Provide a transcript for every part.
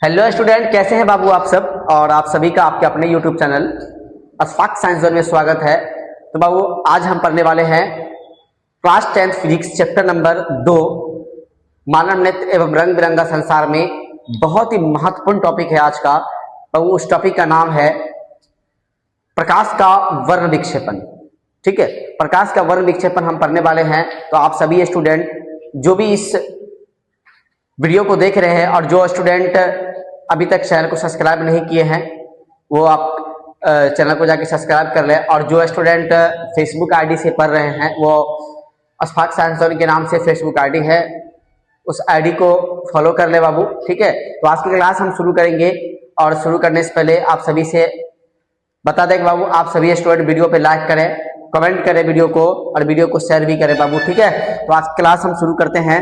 Hello student, कैसे हैं बाबू आप सब। और आप सभी का आपके अपने YouTube channel Ashfaq science zone में स्वागत है। तो बाबू आज हम पढ़ने वाले हैं class 10th physics chapter number 2 मानव नेत्र एवं रंग बिरंगा संसार में बहुत ही महत्वपूर्ण टॉपिक है आज का। बाबू उस टॉपिक का नाम है प्रकाश का वर्ण विक्षेपण। ठीक है, प्रकाश का वर्ण विक्षेपण हम पढ़ने वाले हैं। तो आप सभी स्टूडेंट जो भी इस वीडियो को देख रहे हैं और जो स्टूडेंट अभी तक चैनल को सब्सक्राइब नहीं किए हैं वो आप चैनल को जाके सब्सक्राइब कर लें। और जो स्टूडेंट फेसबुक आईडी से पढ़ रहे हैं वो अशफाक साइंस जोन के नाम से फेसबुक आईडी है, उस आईडी को फॉलो कर ले बाबू। ठीक है, तो आज की क्लास हम शुरू करेंगे और शुरू करने से पहले आप सभी से बता दें बाबू, आप सभी स्टूडेंट वीडियो पे लाइक करें, कमेंट करें वीडियो को और वीडियो को शेयर भी करें बाबू। ठीक है, तो आज की क्लास हम शुरू करते हैं,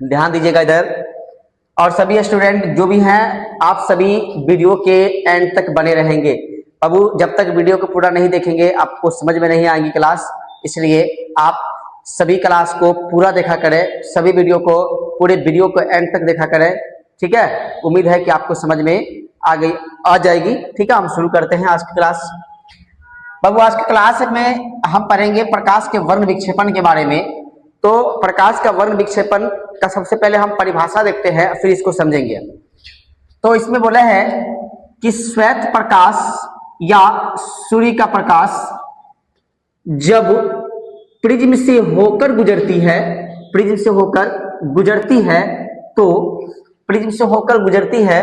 ध्यान दीजिएगा इधर। और सभी स्टूडेंट जो भी हैं आप सभी वीडियो के एंड तक बने रहेंगे बाबू। जब तक वीडियो को पूरा नहीं देखेंगे आपको समझ में नहीं आएगी क्लास, इसलिए आप सभी क्लास को पूरा देखा करें, सभी वीडियो को पूरे वीडियो को एंड तक देखा करें। ठीक है, उम्मीद है कि आपको समझ में आ जाएगी। ठीक है, हम शुरू करते हैं आज की क्लास। बाबू आज की क्लास में हम पढ़ेंगे प्रकाश के वर्ण विक्षेपण के बारे में। तो प्रकाश का वर्ण विक्षेपण का सबसे पहले हम परिभाषा देखते हैं, फिर इसको समझेंगे। तो इसमें बोला है कि श्वेत प्रकाश या सूर्य का प्रकाश जब प्रिज्म से होकर गुजरती है, प्रिज्म से होकर गुजरती है तो प्रिज्म से होकर गुजरती है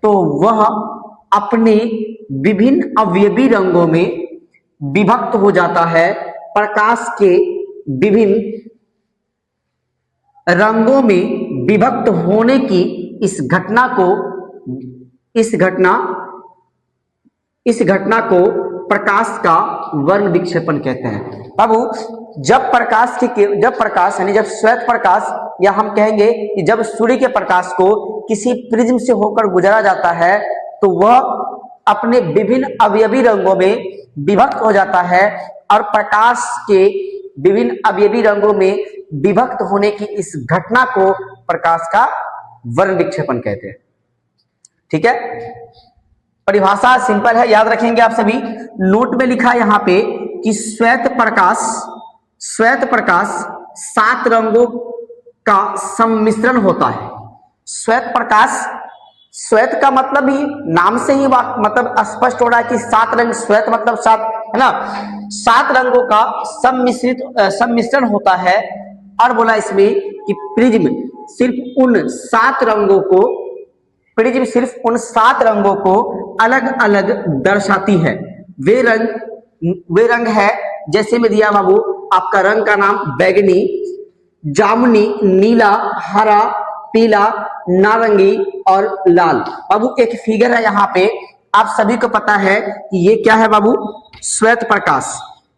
तो वह अपने विभिन्न अवयवी रंगों में विभक्त हो जाता है। प्रकाश के विभिन्न रंगों में विभक्त होने की इस घटना को प्रकाश का वर्ण विक्षेपण कहते हैं। बाबू जब प्रकाश यानी जब श्वेत प्रकाश, या हम कहेंगे कि जब सूर्य के प्रकाश को किसी प्रिज्म से होकर गुजरा जाता है तो वह अपने विभिन्न अवयवी रंगों में विभक्त हो जाता है। और प्रकाश के विभिन्न अवयवी रंगों में विभक्त होने की इस घटना को प्रकाश का वर्ण विक्षेपण कहते हैं। ठीक है, परिभाषा सिंपल है, याद रखेंगे आप सभी। नोट में लिखा है यहाँ पे कि श्वेत प्रकाश 7 रंगों का सम्मिश्रण होता है। श्वेत प्रकाश, श्वेत का मतलब ही नाम से ही मतलब स्पष्ट हो रहा है कि 7 रंग, श्वेत मतलब 7 है ना, 7 रंगों का सम्मिश्रण होता है। और बोला इसमें कि प्रिज्म सिर्फ उन 7 रंगों को अलग अलग दर्शाती है। वे रंग है, जैसे में दिया बाबू आपका रंग का नाम बैगनी, जामुनी, नीला, हरा, पीला, नारंगी और लाल। बाबू एक फिगर है यहाँ पे, आप सभी को पता है कि ये क्या है बाबू, श्वेत प्रकाश।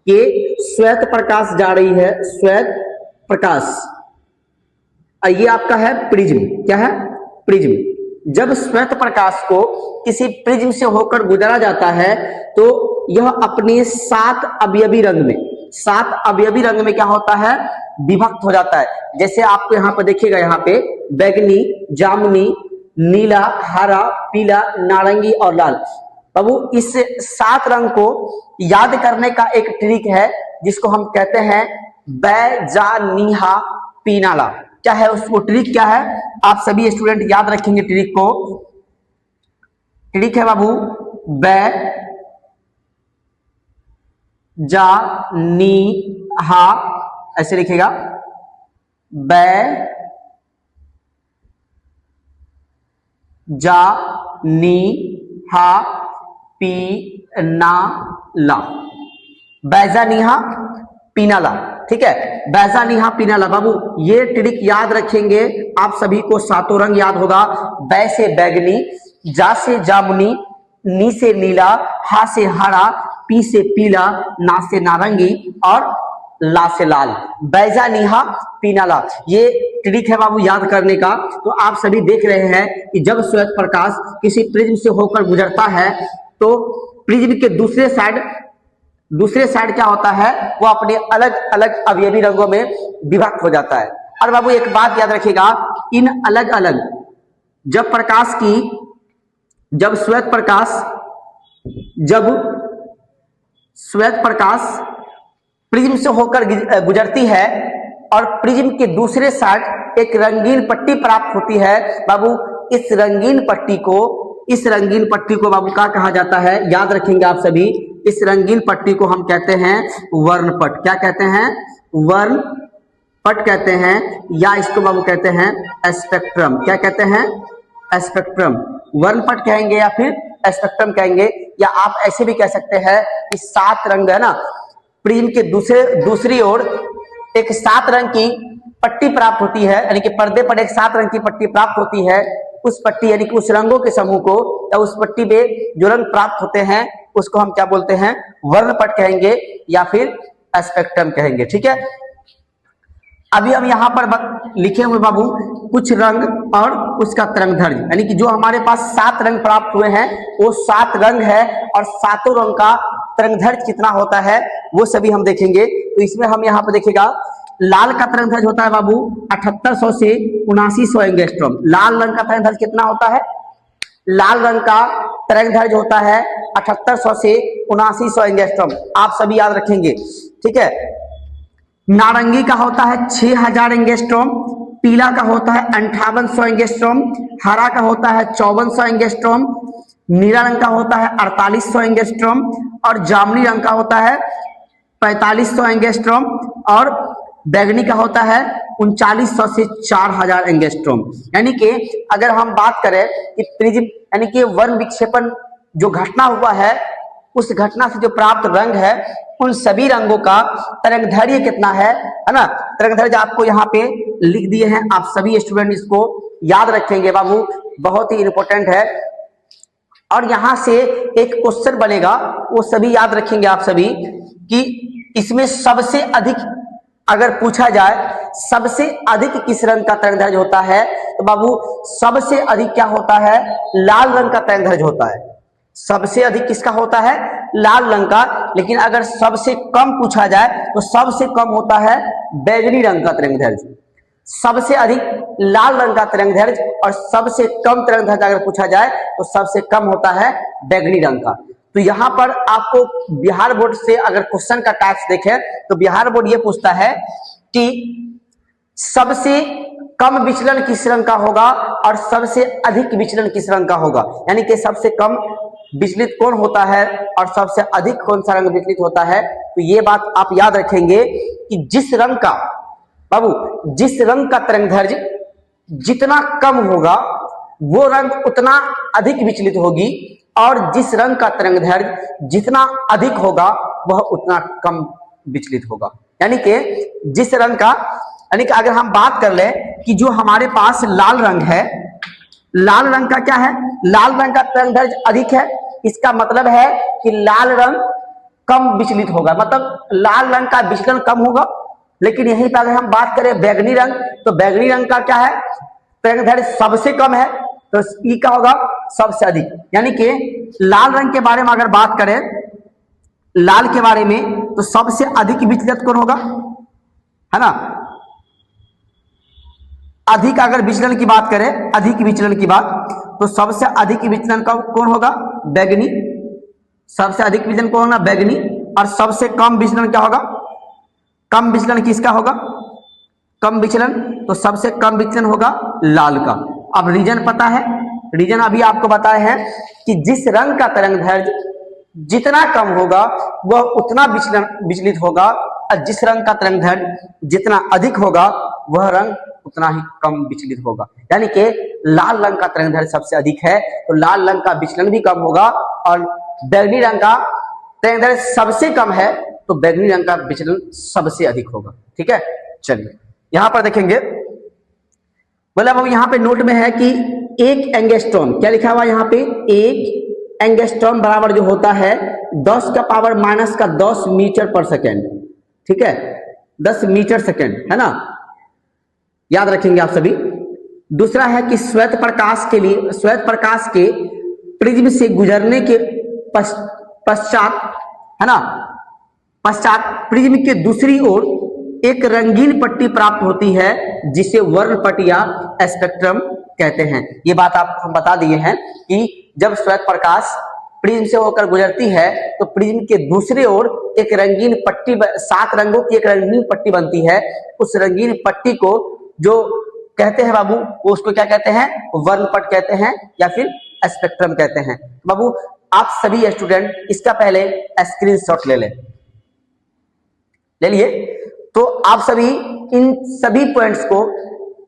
ये श्वेत प्रकाश जा रही है, श्वेत प्रकाश। ये आपका है प्रिज्म, क्या है, प्रिज्म। जब श्वेत प्रकाश को किसी प्रिज्म से होकर गुजरा जाता है तो यह अपने 7 अवयवी रंग में क्या होता है, विभक्त हो जाता है। जैसे आपको यहाँ पर देखिएगा, यहाँ पे बैगनी, जामुनी, नीला, हरा, पीला, नारंगी और लाल। बाबू इस 7 रंग को याद करने का एक ट्रिक है जिसको हम कहते हैं बैजानिहा पीनाला। क्या है उसको, ट्रिक क्या है, आप सभी स्टूडेंट याद रखेंगे ट्रिक को। ट्रिक है बाबू बैजानिहा, ऐसे लिखेगा, बैजानिहा पीनाला, बैजानिहा पीनाला। ठीक है, बैजानिहा पीनाला। बाबू ये ट्रिक याद रखेंगे आप सभी को। 7 रंग याद होगा, बै से बैगनी, जा से जामुनी, नी से नीला, हा से हरा, पी से पीला, ना से नारंगी और ला से लाल। बैजानिहा पीनाला, ये ट्रिक है बाबू याद करने का। तो आप सभी देख रहे हैं कि जब श्वेत प्रकाश किसी प्रिज्म से होकर गुजरता है तो प्रिज्म के दूसरे साइड क्या होता है, वो अपने अलग अलग अवयवी रंगों में विभक्त हो जाता है। और बाबू एक बात याद रखिएगा, इन अलग अलग जब प्रकाश की जब श्वेत प्रकाश प्रिज्म से होकर गुजरती है और प्रिज्म के दूसरे साइड एक रंगीन पट्टी प्राप्त होती है बाबू, इस रंगीन पट्टी को बाबू क्या कहा जाता है, याद रखेंगे आप सभी, इस रंगीन पट्टी को हम कहते हैं वर्णपट। क्या कहते हैं? वर्णपट कहते हैं, या इसको बाबू कहते हैं स्पेक्ट्रम। क्या कहते हैं? स्पेक्ट्रम। वर्णपट कहेंगे या फिर स्पेक्ट्रम कहेंगे, या आप ऐसे भी कह सकते हैं कि 7 रंग है ना, प्रिज्म के दूसरी ओर एक 7 रंग की पट्टी प्राप्त होती है, यानी कि पर्दे पर एक 7 रंग की पट्टी प्राप्त होती है। उस पट्टी यानी कि उस रंगों के समूह को, या उस पट्टी पे जो रंग प्राप्त होते हैं उसको हम क्या बोलते हैं? वर्णपट कहेंगे या फिर स्पेक्ट्रम कहेंगे। ठीक है, अभी हम यहाँ पर लिखे हुए बाबू कुछ रंग और उसका तरंगदैर्घ्य, यानी कि जो हमारे पास 7 रंग प्राप्त हुए हैं वो 7 रंग है, और 7 रंग का तरंगदैर्घ्य कितना होता है वो सभी हम देखेंगे। तो इसमें हम यहाँ पर देखिएगा, लाल का तरंगदैर्घ्य होता है बाबू 7800 से 7900 एंगस्ट्रॉम। लाल रंग का तरंगदैर्घ्य कितना होता है? लाल रंग का तरंगदैर्घ्य होता है 7800 से 7900 एंगस्ट्रॉम, आप सभी याद रखेंगे। ठीक है, नारंगी का होता है 6000 एंगस्ट्रॉम, पीला का होता है 5800 एंगस्ट्रॉम, हरा का होता है 5400 एंगस्ट्रॉम, नीला रंग का होता है 4800 एंगस्ट्रॉम, और जामुनी रंग का होता है 4500 एंगस्ट्रॉम, और बैगनी का होता है 3900 से 4000 एंगस्ट्रॉम। यानी कि अगर हम बात करें कि प्रिज्म यानी कि वर्ण विक्षेपण जो घटना हुआ है, उस घटना से जो प्राप्त रंग है उन सभी रंगों का तरंगदैर्घ्य कितना है ना, तरंगदैर्घ्य आपको यहाँ पे लिख दिए हैं। आप सभी स्टूडेंट इसको याद रखेंगे बाबू, बहुत ही इंपॉर्टेंट है। और यहां से एक क्वेश्चन बनेगा, वो सभी याद रखेंगे आप सभी, कि इसमें सबसे अधिक अगर पूछा जाए सबसे अधिक किस रंग का तरंगदैर्घ्य होता है, तो बाबू सबसे अधिक क्या होता है? लाल रंग का तरंगदैर्घ्य होता है। सबसे अधिक किसका होता है? लाल रंग का। लेकिन अगर सबसे कम पूछा जाए तो सबसे कम होता है बैगनी रंग का तरंगदैर्घ्य। सबसे अधिक लाल रंग का तरंगदैर्घ्य और सबसे कम तरंगदैर्घ्य अगर पूछा जाए तो सबसे कम होता है बैगनी रंग का। तो यहाँ पर आपको बिहार बोर्ड से अगर क्वेश्चन का टाइप्स देखें तो बिहार बोर्ड ये पूछता है कि सबसे कम विचलन किस रंग का होगा और सबसे अधिक विचलन किस रंग का होगा, यानी कि सबसे कम विचलित कौन होता है और सबसे अधिक कौन सा रंग विचलित होता है। तो ये बात आप याद रखेंगे कि जिस रंग का बाबू जिस रंग का तरंगदैर्घ्य जितना कम होगा वो रंग उतना अधिक विचलित होगी, और जिस रंग का तरंगदैर्घ्य जितना अधिक होगा वह उतना कम विचलित होगा। यानी कि जिस रंग का, यानी कि अगर हम बात कर ले कि जो हमारे पास लाल रंग है, लाल रंग का क्या है? लाल रंग का तरंगदैर्घ्य अधिक है, इसका मतलब है कि लाल रंग कम विचलित होगा, मतलब लाल रंग का विचलन कम होगा। लेकिन यहीं पर अगर हम बात करें बैगनी रंग, तो बैगनी रंग का क्या है? तरंगदैर्घ्य सबसे कम है, तो ई का होगा सबसे अधिक। यानी कि लाल रंग के बारे में अगर बात करें, लाल के बारे में, तो सबसे अधिक विचलित कौन होगा, है ना? अधिक अगर विचलन की बात करें, अधिक विचलन की बात, तो सबसे अधिक विचलन का कौन होगा? बैगनी। सबसे अधिक विचलन कौन होगा? बैगनी। और सबसे कम विचलन क्या होगा? कम विचलन किसका होगा? कम विचलन, तो सबसे कम विचलन होगा लाल का। अब रीजन पता है, रीजन अभी आपको बताए हैं कि जिस रंग का तरंगदैर्घ्य जितना कम होगा वह उतना विचलित होगा, और जिस रंग का तरंगदैर्घ्य जितना अधिक होगा वह रंग उतना ही कम विचलित होगा। यानी कि लाल रंग का तरंगदैर्घ्य सबसे अधिक है तो लाल रंग का विचलन भी कम होगा, और बैगनी रंग का तरंगदैर्घ्य सबसे कम है तो बैगनी रंग का विचलन सबसे अधिक होगा। ठीक है, चलिए यहां पर देखेंगे, मतलब अब यहाँ पे नोट में है कि 1 एंगस्ट्रॉम, क्या लिखा हुआ यहाँ पे? 1 एंगस्ट्रॉम बराबर जो होता है 10 का पावर माइनस का 10 मीटर पर सेकेंड। ठीक है, 10 मीटर सेकेंड, है ना, याद रखेंगे आप सभी। दूसरा है कि श्वेत प्रकाश के लिए, श्वेत प्रकाश के प्रिज्म से गुजरने के पश्चात, है ना, पश्चात प्रिज्म के दूसरी ओर एक रंगीन पट्टी प्राप्त होती है जिसे वर्णपट या स्पेक्ट्रम कहते हैं। ये बात आप हम बता दिए हैं कि जब श्वेत प्रकाश प्रिज्म से होकर गुजरती है तो प्रिज्म के दूसरे ओर एक रंगीन पट्टी, 7 रंगों की एक रंगीन पट्टी बनती है। उस रंगीन पट्टी को जो कहते हैं बाबू, वो उसको क्या कहते हैं, वर्णपट कहते हैं या फिर स्पेक्ट्रम कहते हैं। बाबू आप सभी स्टूडेंट इसका पहले स्क्रीनशॉट ले लिए। तो आप सभी इन सभी पॉइंट्स को,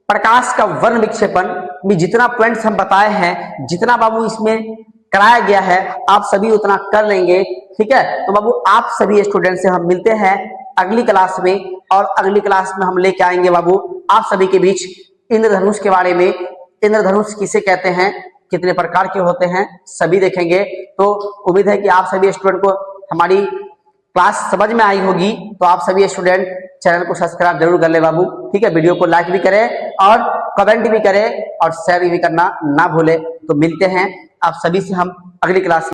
प्रकाश का वर्ण विक्षेपण में जितना पॉइंट्स हम बताए हैं, जितना बाबू इसमें कराया गया है, आप सभी उतना कर लेंगे। ठीक है, तो बाबू आप सभी स्टूडेंट से हम मिलते हैं अगली क्लास में, और अगली क्लास में हम लेके आएंगे बाबू आप सभी के बीच इंद्रधनुष के बारे में। इंद्रधनुष किसे कहते हैं, कितने प्रकार के होते हैं, सभी देखेंगे। तो उम्मीद है कि आप सभी स्टूडेंट को हमारी क्लास समझ में आई होगी। तो आप सभी स्टूडेंट चैनल को सब्सक्राइब जरूर कर ले बाबू। ठीक है, वीडियो को लाइक भी करें और कमेंट भी करें और शेयर भी करना ना भूले। तो मिलते हैं आप सभी से हम अगली क्लास